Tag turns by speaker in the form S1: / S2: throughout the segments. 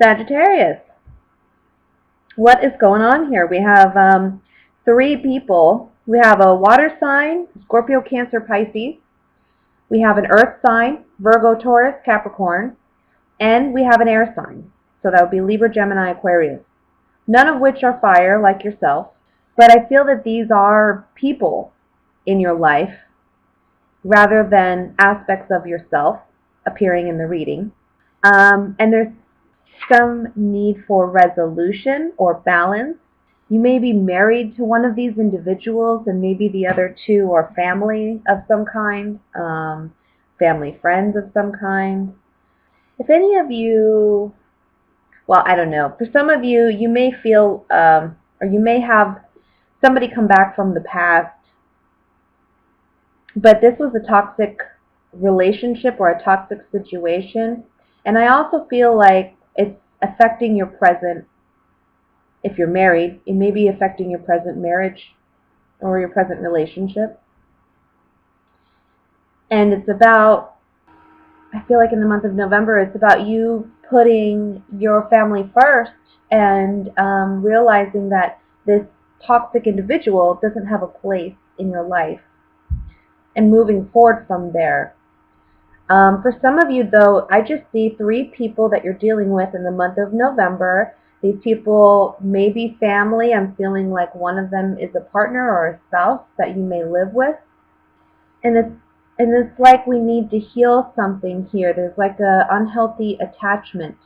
S1: Sagittarius, what is going on here? We have three people. We have a water sign, Scorpio, Cancer, Pisces. We have an earth sign, Virgo, Taurus, Capricorn. And we have an air sign. So that would be Libra, Gemini, Aquarius. None of which are fire like yourself. But I feel that these are people in your life rather than aspects of yourself appearing in the reading. And there's some need for resolution or balance. You may be married to one of these individuals, and maybe the other two are family of some kind, family friends of some kind. If any of you, well, I don't know. For some of you, you may feel, or you may have somebody come back from the past, but this was a toxic relationship or a toxic situation. And I also feel like it's affecting your present. If you're married, it may be affecting your present marriage or your present relationship. And it's about, I feel like in the month of November, it's about you putting your family first and realizing that this toxic individual doesn't have a place in your life and moving forward from there. For some of you, though, I just see three people that you're dealing with in the month of November. These people may be family. I'm feeling like one of them is a partner or a spouse that you may live with. And it's like we need to heal something here. There's like an unhealthy attachment.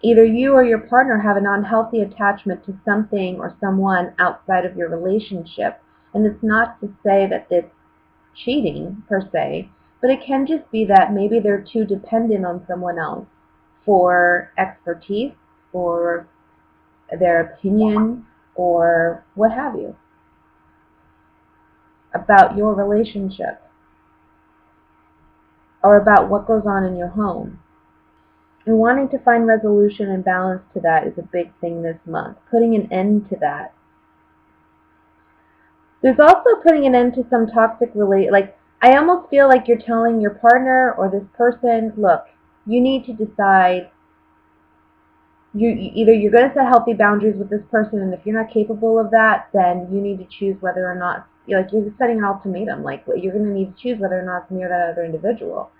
S1: Either you or your partner have an unhealthy attachment to something or someone outside of your relationship. And it's not to say that it's cheating per se, but it can just be that maybe they're too dependent on someone else for expertise or their opinion or what have you about your relationship or about what goes on in your home. And wanting to find resolution and balance to that is a big thing this month. Putting an end to that. There's also putting an end to some toxic like I almost feel like you're telling your partner or this person, look, you need to decide. Either you're going to set healthy boundaries with this person, and if you're not capable of that, then you need to choose whether or not, you're setting an ultimatum. Like you're going to need to choose whether or not to marry that other individual,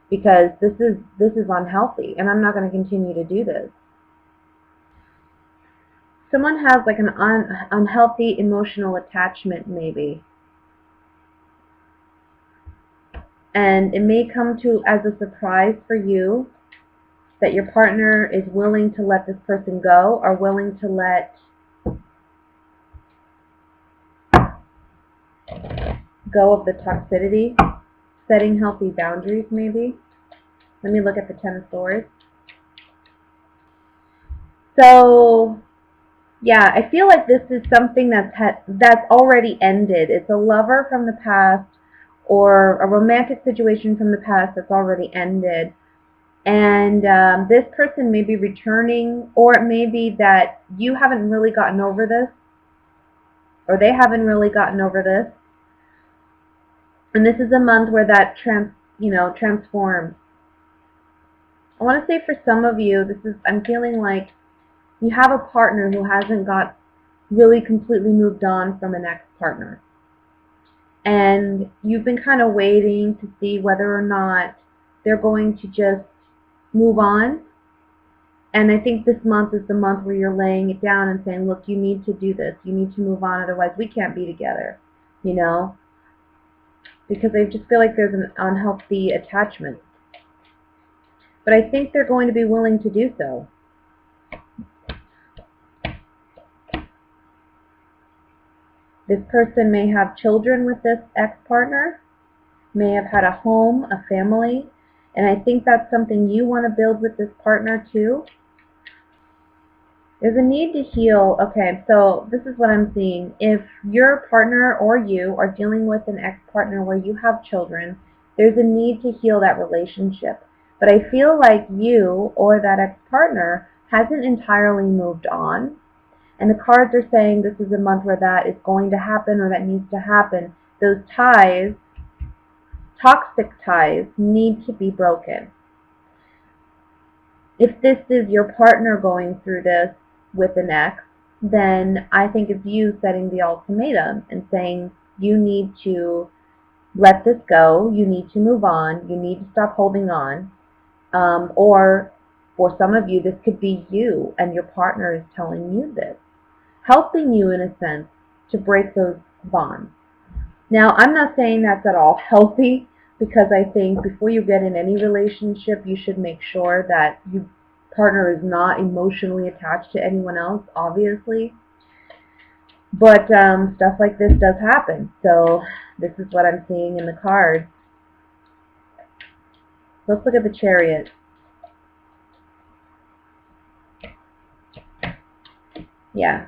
S1: because this is unhealthy, and I'm not going to continue to do this. Someone has like an unhealthy emotional attachment, maybe. And it may come to as a surprise for you that your partner is willing to let this person go, or willing to let go of the toxicity, setting healthy boundaries maybe. Let me look at the Ten of Swords. So, yeah, I feel like this is something that's already ended. It's a lover from the past or a romantic situation from the past that's already ended. And this person may be returning, or it may be that you haven't really gotten over this, or they haven't really gotten over this. And this is a month where that transforms. I want to say for some of you, I'm feeling like you have a partner who hasn't got really completely moved on from an ex-partner. And you've been kind of waiting to see whether or not they're going to just move on. And I think this month is the month where you're laying it down and saying, look, you need to do this. You need to move on, otherwise we can't be together, because I just feel like there's an unhealthy attachment. But I think they're going to be willing to do so. This person may have children with this ex-partner, may have had a home, a family, and I think that's something you want to build with this partner too. There's a need to heal. Okay, so this is what I'm seeing. If your partner or you are dealing with an ex-partner where you have children, there's a need to heal that relationship. But I feel like you or that ex-partner hasn't entirely moved on. And the cards are saying this is a month where that is going to happen, or that needs to happen. Those ties, toxic ties, need to be broken. If this is your partner going through this with an ex, then I think it's you setting the ultimatum and saying you need to let this go, you need to move on, you need to stop holding on. Or for some of you, this could be you and your partner is telling you this, helping you in a sense to break those bonds. Now, I'm not saying that's at all healthy, because I think before you get in any relationship, you should make sure that your partner is not emotionally attached to anyone else, obviously. But stuff like this does happen. So this is what I'm seeing in the cards. Let's look at the Chariot. Yeah.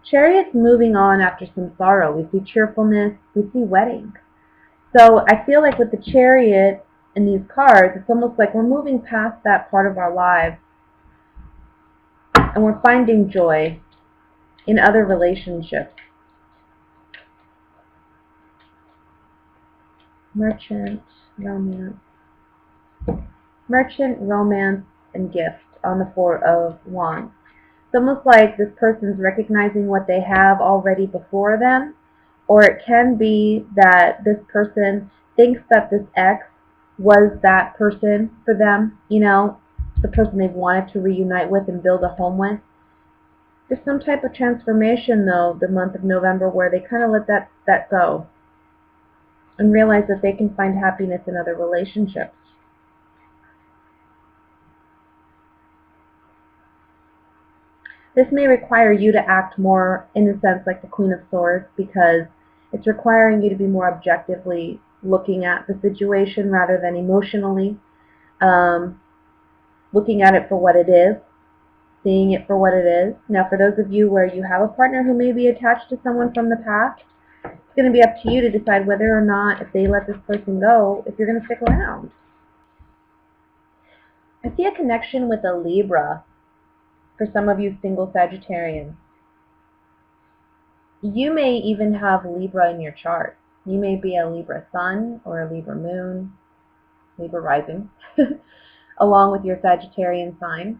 S1: Chariot's moving on after some sorrow. We see cheerfulness. We see wedding. So I feel like with the Chariot in these cards, it's almost like we're moving past that part of our lives and we're finding joy in other relationships. Merchant, romance. Merchant, romance, and gift on the Four of Wands. It's almost like this person's recognizing what they have already before them, or it can be that this person thinks that this ex was that person for them, you know, the person they've wanted to reunite with and build a home with. There's some type of transformation, though, the month of November, where they kind of let that go and realize that they can find happiness in other relationships. This may require you to act more, in a sense, like the Queen of Swords, because it's requiring you to be more objectively looking at the situation rather than emotionally, looking at it for what it is, seeing it for what it is. Now, for those of you where you have a partner who may be attached to someone from the past, it's going to be up to you to decide whether or not, if they let this person go, if you're going to stick around. I see a connection with a Libra for some of you single Sagittarians. You may even have Libra in your chart. You may be a Libra sun or a Libra moon, Libra rising, along with your Sagittarian sign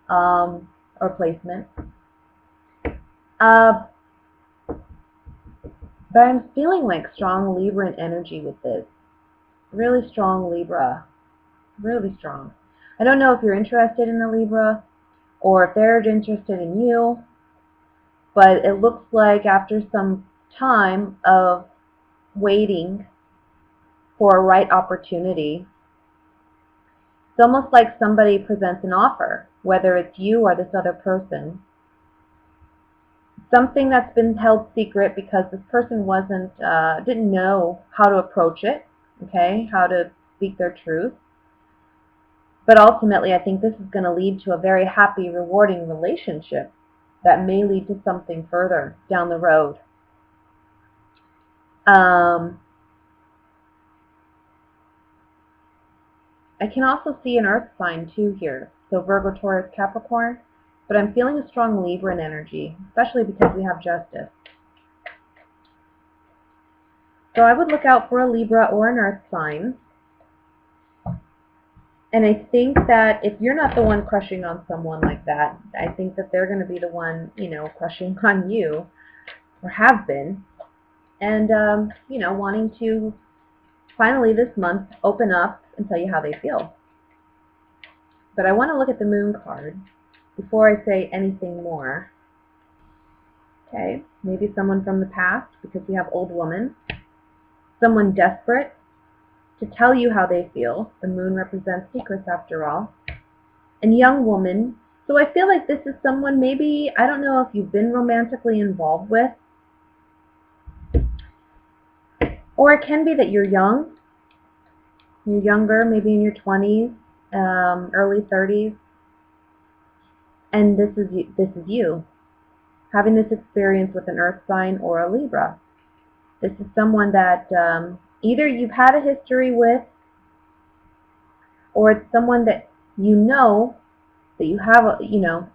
S1: or placement. But I'm feeling like strong Libran energy with this. Really strong Libra. Really strong. I don't know if you're interested in the Libra or if they're interested in you, but it looks like after some time of waiting for a right opportunity, it's almost like somebody presents an offer, whether it's you or this other person. Something that's been held secret because this person didn't know how to approach it, okay, how to speak their truth. But ultimately, I think this is going to lead to a very happy, rewarding relationship that may lead to something further down the road. I can also see an earth sign too here, so Virgo, Taurus, Capricorn, but I'm feeling a strong Libran energy, especially because we have Justice. So I would look out for a Libra or an earth sign. And I think that if you're not the one crushing on someone like that, I think that they're going to be the one, crushing on you, or have been, and, wanting to finally this month open up and tell you how they feel. But I want to look at the Moon card before I say anything more. Okay, maybe someone from the past, because we have Old Woman. Someone desperate to tell you how they feel. The Moon represents secrets after all. And Young Woman. So I feel like this is someone maybe, I don't know if you've been romantically involved with. Or it can be that you're young. You're younger, maybe in your 20s, early 30s. And this is you. Having this experience with an earth sign or a Libra. This is someone that either you've had a history with, or it's someone that you know that you have, you know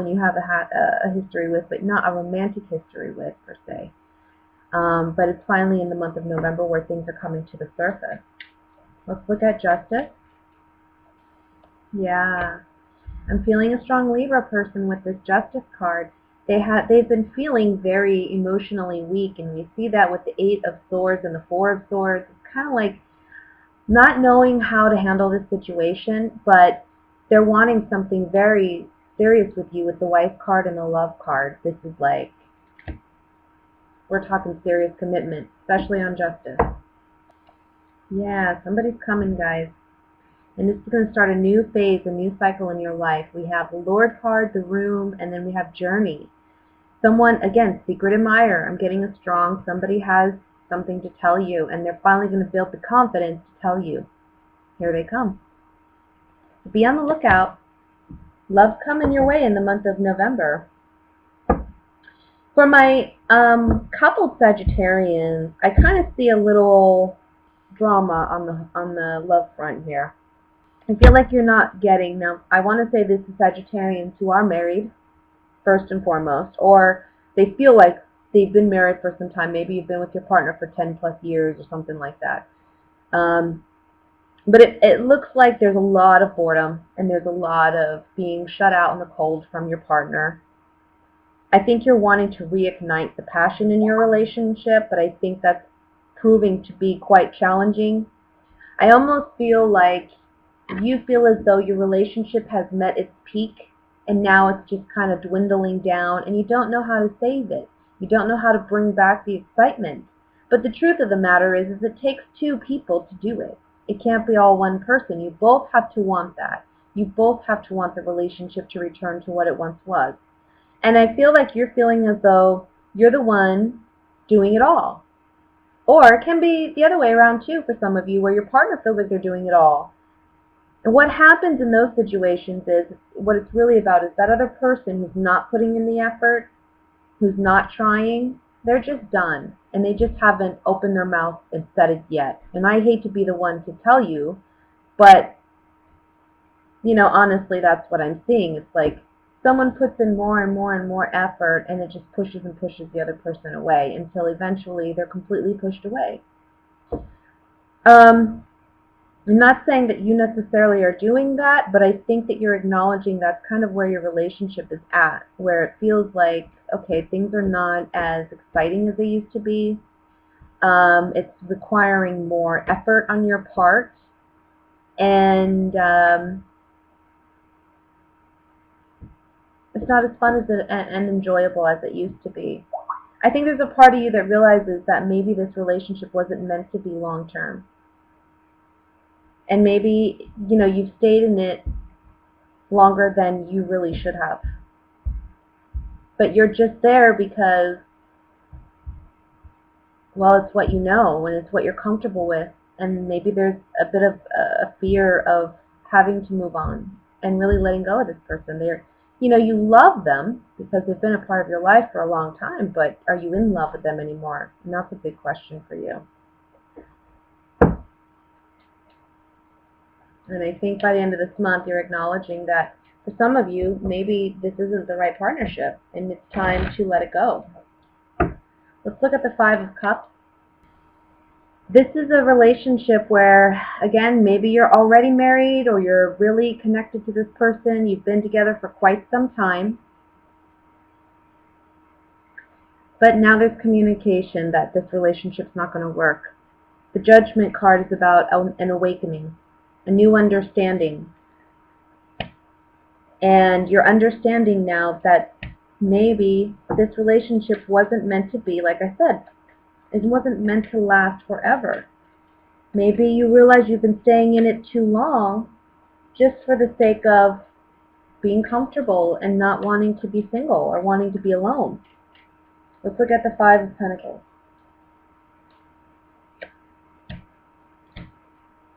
S1: and you have a history with, but not a romantic history with per se. But it's finally in the month of November where things are coming to the surface. Let's look at Justice. Yeah. I'm feeling a strong Libra person with this Justice card. They've been feeling very emotionally weak, and we see that with the Eight of Swords and the Four of Swords. It's kind of like not knowing how to handle this situation, but they're wanting something very serious with you with the Wife card and the Love card. This is like, we're talking serious commitment, especially on Justice. Yeah, somebody's coming, guys. And this is going to start a new phase, a new cycle in your life. We have the Lord card, the Room, and then we have Journey. Someone, again, secret admirer. I'm getting a strong, somebody has something to tell you, and they're finally going to build the confidence to tell you. Here they come. So be on the lookout. Love coming your way in the month of November. For my coupled Sagittarians, I kind of see a little drama on the love front here. I feel like you're not getting, now I want to say this is Sagittarians who are married, first and foremost, or they feel like they've been married for some time. Maybe you've been with your partner for 10 plus years or something like that. But it looks like there's a lot of boredom and there's a lot of being shut out in the cold from your partner. I think you're wanting to reignite the passion in your relationship, but I think that's proving to be quite challenging. I almost feel like you feel as though your relationship has met its peak and now it's just kind of dwindling down and you don't know how to save it. You don't know how to bring back the excitement. But the truth of the matter is it takes two people to do it. It can't be all one person. You both have to want that. You both have to want the relationship to return to what it once was. And I feel like you're feeling as though you're the one doing it all. Or it can be the other way around too for some of you, where your partner feels like they're doing it all. And what happens in those situations is, what it's really about is that other person who's not putting in the effort, who's not trying, they're just done. And they just haven't opened their mouth and said it yet. And I hate to be the one to tell you, but, you know, honestly, that's what I'm seeing. It's like someone puts in more and more and more effort, and it just pushes and pushes the other person away until eventually they're completely pushed away. I'm not saying that you necessarily are doing that, but I think that you're acknowledging that's kind of where your relationship is at, where it feels like, okay, things are not as exciting as they used to be. It's requiring more effort on your part, and it's not as fun as and enjoyable as it used to be. I think there's a part of you that realizes that maybe this relationship wasn't meant to be long term. And maybe, you know, you've stayed in it longer than you really should have. But you're just there because, well, it's what you know and it's what you're comfortable with. And maybe there's a bit of a fear of having to move on and really letting go of this person. They're, you know, you love them because they've been a part of your life for a long time, but are you in love with them anymore? And that's a big question for you. And I think by the end of this month, you're acknowledging that for some of you, maybe this isn't the right partnership, and it's time to let it go. Let's look at the Five of Cups. This is a relationship where, again, maybe you're already married or you're really connected to this person. You've been together for quite some time. But now there's communication that this relationship's not going to work. The Judgment card is about an awakening, a new understanding. And you're understanding now that maybe this relationship wasn't meant to be, like I said, it wasn't meant to last forever. Maybe you realize you've been staying in it too long just for the sake of being comfortable and not wanting to be single or wanting to be alone. Let's look at the Five of Pentacles.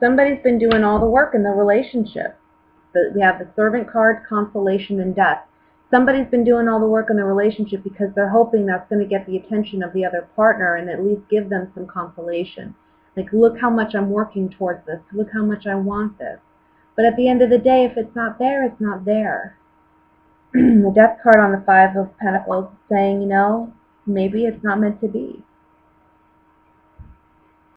S1: Somebody's been doing all the work in the relationship. We have the Servant card, consolation, and death. Somebody's been doing all the work in the relationship because they're hoping that's going to get the attention of the other partner and at least give them some consolation. Like, look how much I'm working towards this. Look how much I want this. But at the end of the day, if it's not there, it's not there. The Death card on the Five of Pentacles is saying, you know, maybe it's not meant to be.